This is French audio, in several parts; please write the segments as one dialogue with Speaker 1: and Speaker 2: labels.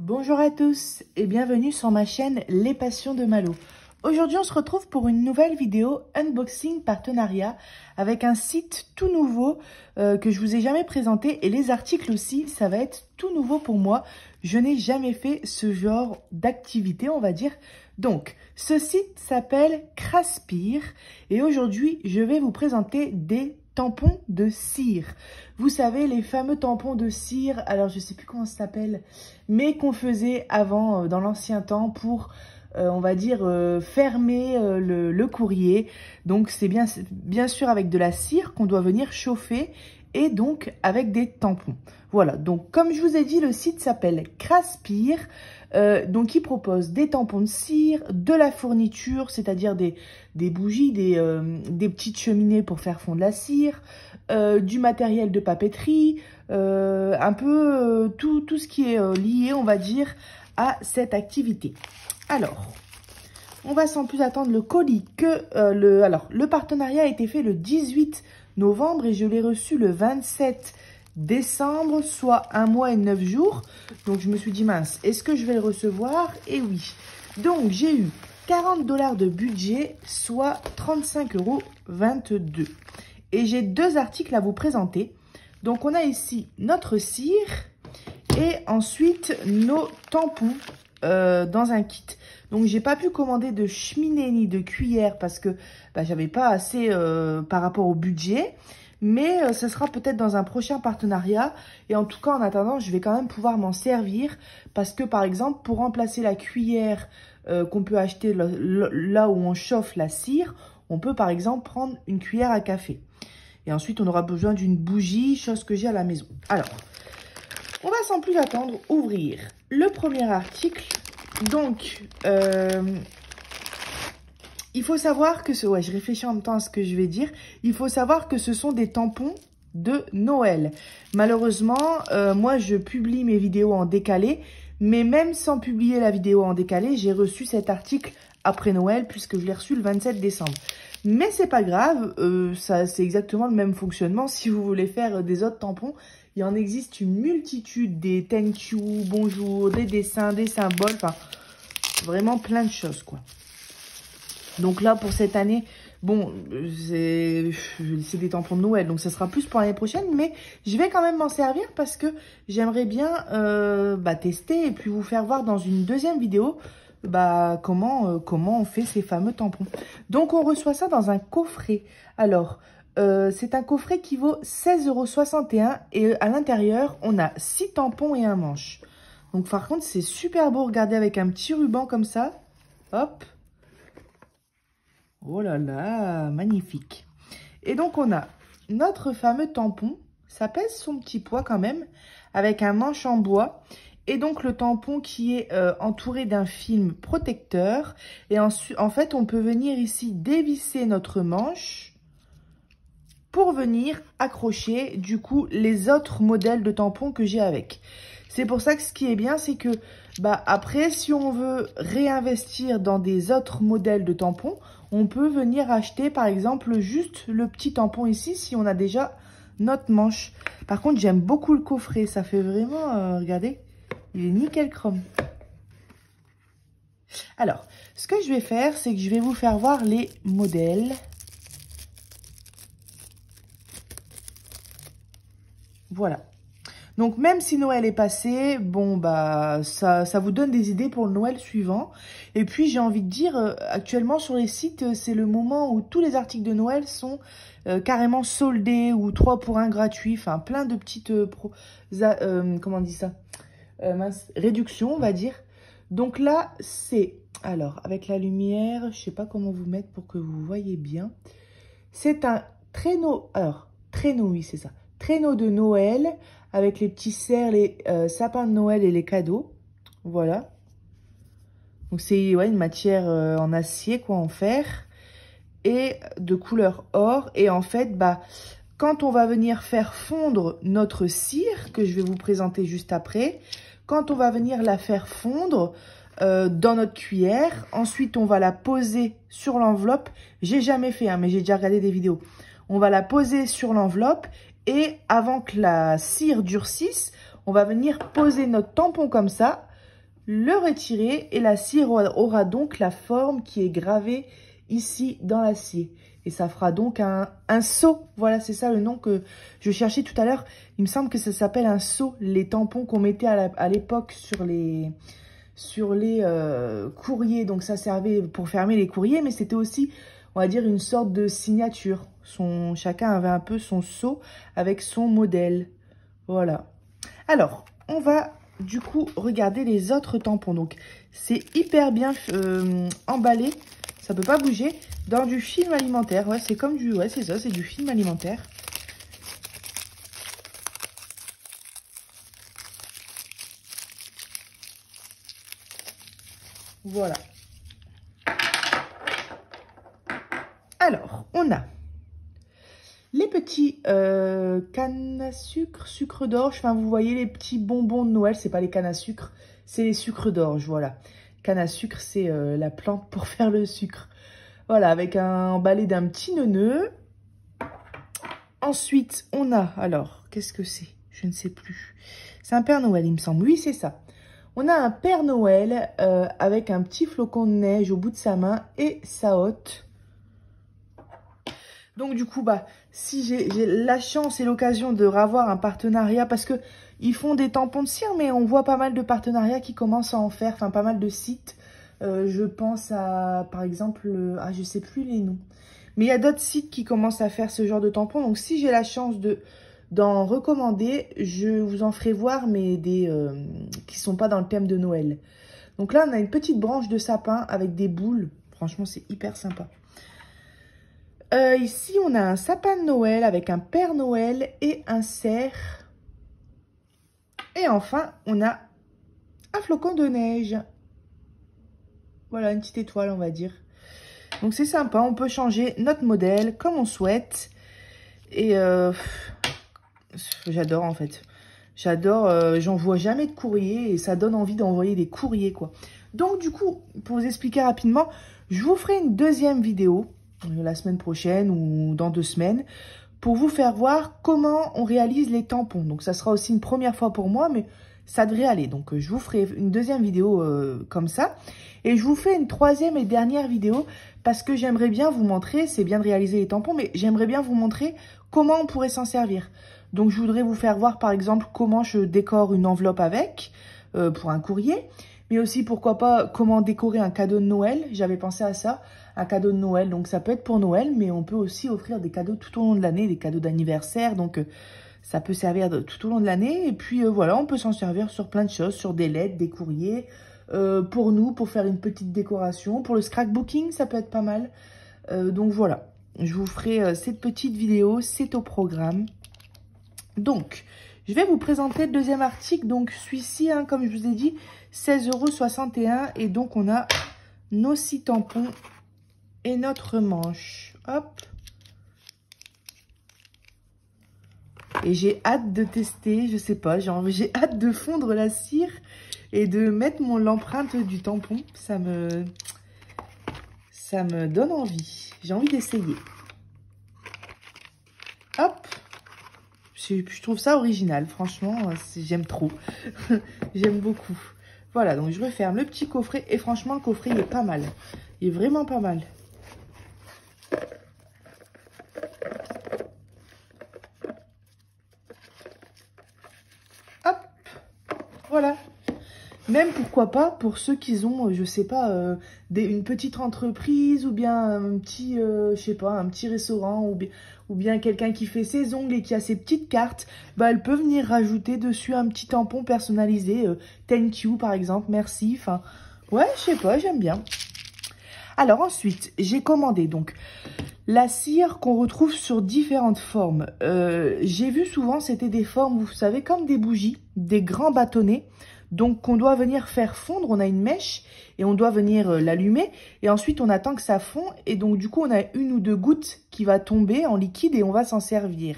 Speaker 1: Bonjour à tous et bienvenue sur ma chaîne Les Passions de Malo. Aujourd'hui, on se retrouve pour une nouvelle vidéo unboxing partenariat avec un site tout nouveau que je vous ai jamais présenté, et les articles aussi, ça va être tout nouveau pour moi. Je n'ai jamais fait ce genre d'activité, on va dire. Donc, ce site s'appelle Craspir et aujourd'hui, je vais vous présenter des tampons de cire. Vous savez, les fameux tampons de cire, alors je sais plus comment ça s'appelle, mais qu'on faisait avant, dans l'ancien temps, pour, on va dire, fermer le courrier. Donc c'est bien sûr avec de la cire qu'on doit venir chauffer et donc avec des tampons. Voilà, donc comme je vous ai dit, le site s'appelle Craspir. Donc il propose des tampons de cire, de la fourniture, c'est-à-dire des bougies, des petites cheminées pour faire fondre la cire, du matériel de papeterie, un peu tout ce qui est lié, on va dire, à cette activité. Alors, on va sans plus attendre le colis. Le partenariat a été fait le 18 novembre et je l'ai reçu le 27 décembre, soit 1 mois et 9 jours. Donc, je me suis dit, mince, est-ce que je vais le recevoir? Et oui. Donc, j'ai eu 40 $ de budget, soit 35,22 €. Et j'ai deux articles à vous présenter. Donc, on a ici notre cire et ensuite nos tampons dans un kit. Donc, j'ai pas pu commander de cheminée ni de cuillère parce que j'avais pas assez par rapport au budget. Mais ce sera peut-être dans un prochain partenariat. Et en tout cas, en attendant, je vais quand même pouvoir m'en servir. Parce que, par exemple, pour remplacer la cuillère qu'on peut acheter là où on chauffe la cire, on peut, par exemple, prendre une cuillère à café. Et ensuite, on aura besoin d'une bougie, chose que j'ai à la maison. Alors, on va sans plus attendre ouvrir le premier article. Donc, il faut savoir que je réfléchis en même temps à ce que je vais dire. Il faut savoir que ce sont des tampons de Noël. Malheureusement, moi, je publie mes vidéos en décalé. Mais même sans publier la vidéo en décalé, j'ai reçu cet article après Noël puisque je l'ai reçu le 27 décembre. Mais c'est pas grave, c'est exactement le même fonctionnement. Si vous voulez faire des autres tampons, il en existe une multitude, des thank you, bonjour, des dessins, des symboles, enfin, vraiment plein de choses, quoi. Donc là, pour cette année, bon, c'est des tampons de Noël, donc ça sera plus pour l'année prochaine, mais je vais quand même m'en servir parce que j'aimerais bien tester et puis vous faire voir dans une deuxième vidéo comment on fait ces fameux tampons. Donc, on reçoit ça dans un coffret. Alors, c'est un coffret qui vaut 16,61 € et à l'intérieur, on a 6 tampons et un manche. Donc, par contre, c'est super beau. Regardez avec un petit ruban comme ça. Hop. Oh là là, magnifique. Et donc, on a notre fameux tampon. Ça pèse son petit poids quand même, avec un manche en bois. Et donc, le tampon qui est entouré d'un film protecteur. Et ensuite, en fait, on peut venir ici dévisser notre manche pour venir accrocher, du coup, les autres modèles de tampons que j'ai avec. C'est pour ça que ce qui est bien, c'est que, après, si on veut réinvestir dans des autres modèles de tampons, on peut venir acheter, par exemple, juste le petit tampon ici, si on a déjà notre manche. Par contre, j'aime beaucoup le coffret. Ça fait vraiment, regardez, il est nickel chrome. Alors, ce que je vais faire, c'est que je vais vous faire voir les modèles. Voilà. Donc, même si Noël est passé, bon, ça vous donne des idées pour le Noël suivant. Et puis, j'ai envie de dire, actuellement, sur les sites, c'est le moment où tous les articles de Noël sont carrément soldés ou 3 pour 1 gratuit. Enfin, plein de petites, comment on dit ça, réductions, on va dire. Donc là, c'est, alors, avec la lumière, je sais pas comment vous mettre pour que vous voyez bien. C'est un traîneau, alors, traîneau, oui, c'est ça. Traîneau de Noël avec les petits cerfs, les sapins de Noël et les cadeaux. Voilà. Donc, c'est une matière en acier, quoi, en fer. Et de couleur or. Et en fait, quand on va venir faire fondre notre cire, que je vais vous présenter juste après, quand on va venir la faire fondre dans notre cuillère, ensuite, on va la poser sur l'enveloppe. J'ai jamais fait, hein, mais j'ai déjà regardé des vidéos. On va la poser sur l'enveloppe. Et avant que la cire durcisse, on va venir poser notre tampon comme ça le retirer et la cire aura donc la forme qui est gravée ici dans l'acier. Et ça fera donc un seau. Voilà, c'est ça le nom que je cherchais tout à l'heure. Il me semble que ça s'appelle un seau. Les tampons qu'on mettait à l'époque sur les courriers. Donc ça servait pour fermer les courriers, mais c'était aussi, on va dire, une sorte de signature. Chacun avait un peu son seau avec son modèle. Voilà. Alors, on va du coup regarder les autres tampons. Donc, c'est hyper bien emballé. Ça peut pas bouger. Dans du film alimentaire. Ouais, c'est comme du... Ouais, c'est ça, c'est du film alimentaire. Voilà. Alors, on a les petits cannes à sucre, sucre d'orge. Enfin, vous voyez les petits bonbons de Noël. C'est pas les cannes à sucre, c'est les sucres d'orge, voilà. Canne à sucre, c'est la plante pour faire le sucre. Voilà, avec un emballé d'un petit neuneu. Ensuite, on a, alors, qu'est-ce que c'est? Je ne sais plus. C'est un Père Noël, il me semble. Oui, c'est ça. On a un Père Noël avec un petit flocon de neige au bout de sa main et sa hotte. Donc, du coup, bah, si j'ai la chance et l'occasion de revoir un partenariat, parce que ils font des tampons de cire, mais on voit pas mal de partenariats qui commencent à en faire, enfin, pas mal de sites. Je pense à, par exemple, je sais plus les noms. Mais il y a d'autres sites qui commencent à faire ce genre de tampons. Donc, si j'ai la chance d'en recommander, je vous en ferai voir, mais qui sont pas dans le thème de Noël. Donc là, on a une petite branche de sapin avec des boules. Franchement, c'est hyper sympa. Ici, on a un sapin de Noël avec un Père Noël et un cerf. Et enfin, on a un flocon de neige. Voilà, une petite étoile, on va dire. Donc, c'est sympa. On peut changer notre modèle comme on souhaite. Et j'adore, en fait. J'adore. J'envoie jamais de courrier et ça donne envie d'envoyer des courriers, quoi. Donc, du coup, pour vous expliquer rapidement, je vous ferai une deuxième vidéo la semaine prochaine ou dans 2 semaines pour vous faire voir comment on réalise les tampons. Donc, ça sera aussi une première fois pour moi, mais ça devrait aller. Donc, je vous ferai une deuxième vidéo comme ça. Et je vous fais une troisième et dernière vidéo parce que j'aimerais bien vous montrer, c'est bien de réaliser les tampons, mais j'aimerais bien vous montrer comment on pourrait s'en servir. Donc, je voudrais vous faire voir, par exemple, comment je décore une enveloppe avec, pour un courrier. Mais aussi, pourquoi pas, comment décorer un cadeau de Noël. J'avais pensé à ça, un cadeau de Noël. Donc, ça peut être pour Noël, mais on peut aussi offrir des cadeaux tout au long de l'année, des cadeaux d'anniversaire. Donc, ça peut servir tout au long de l'année. Et puis, voilà, on peut s'en servir sur plein de choses, sur des lettres, des courriers. Pour nous, pour faire une petite décoration. Pour le scrapbooking, ça peut être pas mal. Donc, voilà. Je vous ferai cette petite vidéo. C'est au programme. Donc, je vais vous présenter le deuxième article. Donc, celui-ci, hein, comme je vous ai dit, 16,61 €. Et donc, on a nos 6 tampons et notre manche. Hop. Et j'ai hâte de tester, je sais pas, j'ai hâte de fondre la cire et de mettre l'empreinte du tampon. Ça me donne envie. J'ai envie d'essayer. Hop. Je trouve ça original, franchement, j'aime trop. J'aime beaucoup. Voilà, donc je referme le petit coffret. Et franchement, le coffret, il est pas mal. Il est vraiment pas mal. Hop. Voilà. Même, pourquoi pas, pour ceux qui ont, je sais pas, une petite entreprise ou bien un petit, je sais pas, un petit restaurant ou bien quelqu'un qui fait ses ongles et qui a ses petites cartes, bah, elle peut venir rajouter dessus un petit tampon personnalisé, thank you par exemple, merci, enfin, ouais, je sais pas, j'aime bien. Alors ensuite, j'ai commandé donc la cire qu'on retrouve sur différentes formes. J'ai vu souvent, c'était des formes, vous savez, comme des bougies, des grands bâtonnets. Donc, qu'on doit venir faire fondre, on a une mèche et on doit venir l'allumer. Et ensuite, on attend que ça fond. Et donc, du coup, on a 1 ou 2 gouttes qui va tomber en liquide et on va s'en servir.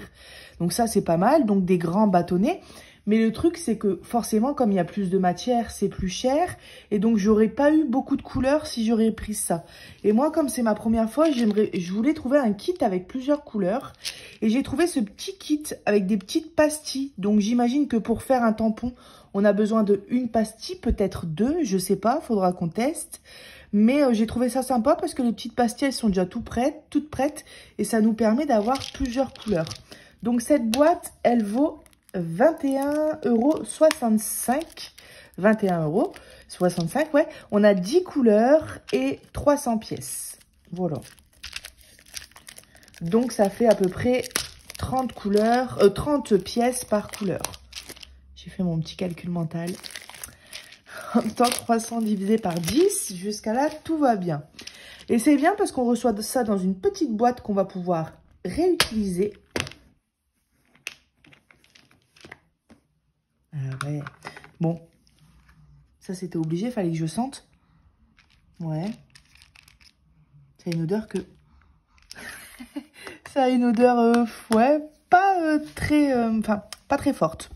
Speaker 1: Donc, ça, c'est pas mal. Donc, des grands bâtonnets. Mais le truc, c'est que forcément, comme il y a plus de matière, c'est plus cher. Et donc, j'aurais pas eu beaucoup de couleurs si j'aurais pris ça. Et moi, comme c'est ma première fois, je voulais trouver un kit avec plusieurs couleurs. Et j'ai trouvé ce petit kit avec des petites pastilles. Donc, j'imagine que pour faire un tampon, on a besoin de une pastille, peut-être deux, je sais pas, faudra qu'on teste. Mais j'ai trouvé ça sympa parce que les petites pastilles, elles sont déjà toutes prêtes. Et ça nous permet d'avoir plusieurs couleurs. Donc, cette boîte, elle vaut 21,65 €. 21,65 €, ouais. On a 10 couleurs et 300 pièces. Voilà. Donc, ça fait à peu près 30 pièces par couleur. J'ai fait mon petit calcul mental. En même temps, 300 divisé par 10, jusqu'à là, tout va bien. Et c'est bien parce qu'on reçoit ça dans une petite boîte qu'on va pouvoir réutiliser. Ah ouais. Bon. Ça, c'était obligé, il fallait que je sente. Ouais. Ça a une odeur que... ça a une odeur, ouais, pas très forte.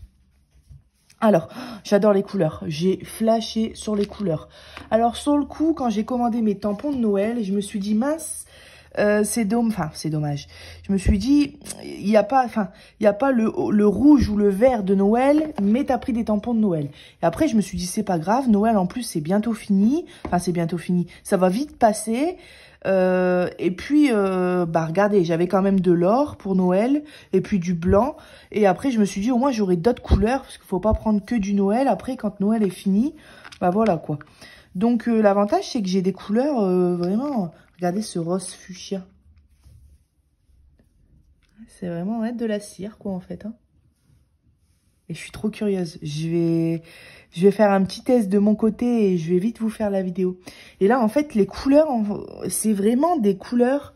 Speaker 1: Alors, j'adore les couleurs. J'ai flashé sur les couleurs. Alors, sur le coup, quand j'ai commandé mes tampons de Noël, je me suis dit, mince, c'est dommage. Je me suis dit, il n'y a pas le rouge ou le vert de Noël, mais t'as pris des tampons de Noël. Et après, je me suis dit, c'est pas grave, Noël, en plus, c'est bientôt fini. Enfin, c'est bientôt fini. Ça va vite passer. Et puis, regardez, j'avais quand même de l'or pour Noël et puis du blanc. Et après, je me suis dit, au moins, j'aurai d'autres couleurs parce qu'il faut pas prendre que du Noël. Après, quand Noël est fini, bah voilà quoi. Donc, l'avantage, c'est que j'ai des couleurs vraiment... Regardez ce rose fuchsia. C'est vraiment de la cire, quoi, en fait. Hein. Et je suis trop curieuse. Je vais faire un petit test de mon côté et je vais vite vous faire la vidéo. Et là, en fait, les couleurs, c'est vraiment des couleurs,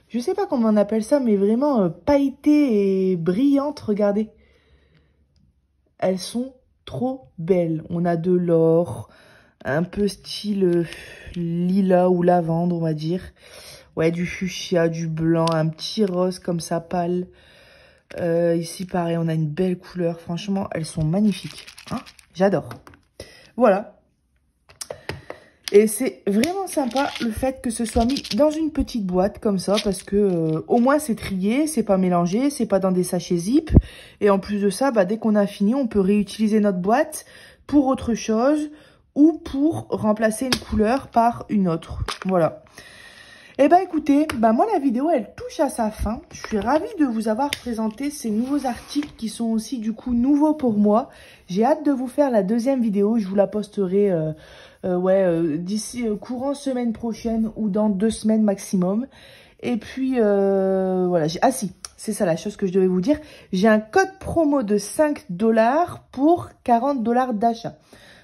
Speaker 1: je sais pas comment on appelle ça, mais vraiment pailletées et brillantes. Regardez. Elles sont trop belles. On a de l'or, un peu style lilas ou lavande, on va dire. Ouais, du fuchsia, du blanc, un petit rose comme ça, pâle. Ici, pareil, on a une belle couleur. Franchement, elles sont magnifiques. Hein, j'adore. Voilà. Et c'est vraiment sympa le fait que ce soit mis dans une petite boîte comme ça. Parce que au moins, c'est trié, c'est pas mélangé, c'est pas dans des sachets zip. Et en plus de ça, dès qu'on a fini, on peut réutiliser notre boîte pour autre chose. Ou pour remplacer une couleur par une autre. Voilà. Eh ben écoutez, moi la vidéo elle touche à sa fin. Je suis ravie de vous avoir présenté ces nouveaux articles qui sont aussi du coup nouveaux pour moi. J'ai hâte de vous faire la deuxième vidéo. Je vous la posterai d'ici courant semaine prochaine ou dans 2 semaines maximum. Et puis voilà. Ah si, c'est ça la chose que je devais vous dire. J'ai un code promo de 5 $ pour 40 $ d'achat.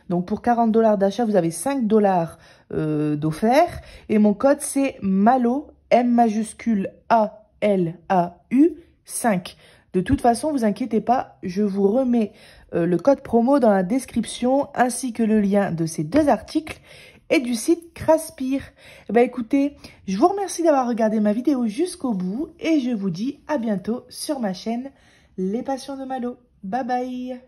Speaker 1: Donc, pour 40 $ d'achat, vous avez 5 $ d'offert. Et mon code, c'est MALAU, M majuscule A-L-A-U 5. De toute façon, vous inquiétez pas, je vous remets le code promo dans la description, ainsi que le lien de ces 2 articles et du site Craspire. Eh ben, écoutez, je vous remercie d'avoir regardé ma vidéo jusqu'au bout. Et je vous dis à bientôt sur ma chaîne Les Passions de Malo. Bye bye.